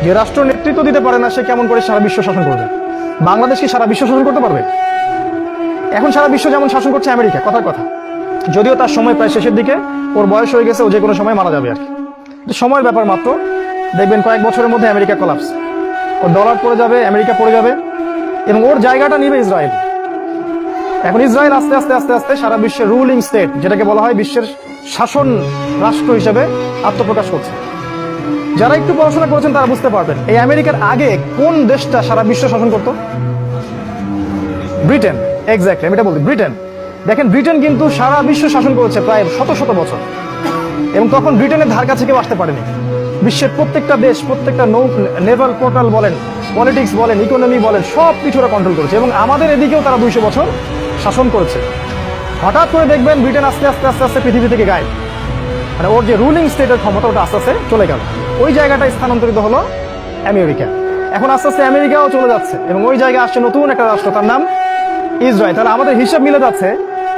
যে রাষ্ট্র নেতৃত্ব দিতে পারে না সে কেমন করে সারা বিশ্ব শাসন করবে? বাংলাদেশ কি সারা বিশ্ব শাসন করতে পারবে? এখন সারা বিশ্ব যেমন শাসন করছে আমেরিকা, কথার কথা, যদিও তার সময় প্রায় শেষের দিকে, ওর বয়স হয়ে গেছে, ও যে কোনো সময় মারা যাবে আর কি, সময়ের ব্যাপার মাত্র। দেখবেন কয়েক বছরের মধ্যে আমেরিকা কোলাপস, ওর ডলার পড়ে যাবে, আমেরিকা পড়ে যাবে, এবং ওর জায়গাটা নিবে ইসরায়েল। এখন ইসরায়েল আস্তে আস্তে আস্তে আস্তে সারা বিশ্বের রুলিং স্টেট, যেটাকে বলা হয় বিশ্বের শাসন রাষ্ট্র হিসেবে আত্মপ্রকাশ করছে। যারা একটু পড়াশোনা করেছেন তারা বুঝতে পারবেন এই আমেরিকার আগে কোন দেশটা সারা বিশ্ব শাসন করত? ব্রিটেন। এক্স্যাক্টলি, আমি এটা বলছি, ব্রিটেন। দেখেন, ব্রিটেন কিন্তু সারা বিশ্ব শাসন করেছে প্রায় শত শত বছর, এবং তখন ব্রিটেনের ধার কাছে কেউ আসতে পারেনি। বিশ্বের প্রত্যেকটা দেশ, প্রত্যেকটা নেভাল পোর্টাল বলেন, পলিটিক্স বলেন, ইকোনমি বলেন, সব কিছু ওরা কন্ট্রোল করেছে, এবং আমাদের এদিকেও তারা 200 বছর শাসন করেছে। হঠাৎ করে দেখবেন ব্রিটেন আস্তে আস্তে আস্তে আস্তে পৃথিবী থেকে গায়েব, মানে ওর যে রুলিং স্টেটের ক্ষমতা ওটা আস্তে আস্তে চলে গেল। ওই জায়গাটা স্থানান্তরিত হলো আমেরিকা। এখন আস্তে আস্তে আমেরিকাও চলে যাচ্ছে, এবং ওই জায়গায় আসছে নতুন একটা রাষ্ট্র, তার নাম ইসরায়েল। তাহলে আমাদের হিসাব মিলে যাচ্ছে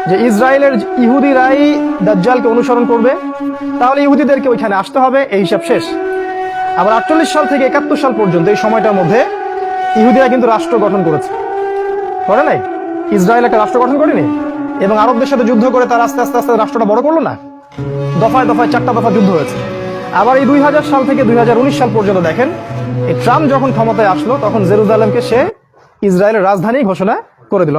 যে ইসরায়েলের ইহুদিরাই দাজ্জালকে অনুসরণ করবে, তাহলে ইহুদিদেরকে ওইখানে আসতে হবে, এই হিসাব শেষ। আবার 48 সাল থেকে 71 সাল পর্যন্ত এই সময়টার মধ্যে ইহুদিরা কিন্তু রাষ্ট্র গঠন করেছে, করে নাই? ইসরায়েল একটা রাষ্ট্র গঠন করেনি, এবং আরবদের সাথে যুদ্ধ করে তার আস্তে আস্তে আস্তে রাষ্ট্রটা বড় করলো না? দফায় দফায় 4টা দফা যুদ্ধ হয়েছে। আবার এই 2000 সাল থেকে 2019 সাল পর্যন্ত দেখেন, এই ট্রাম্প যখন ক্ষমতায় আসলো তখন জেরুজালেমকে সে ইসরায়েলের রাজধানী ঘোষণা করে দিল।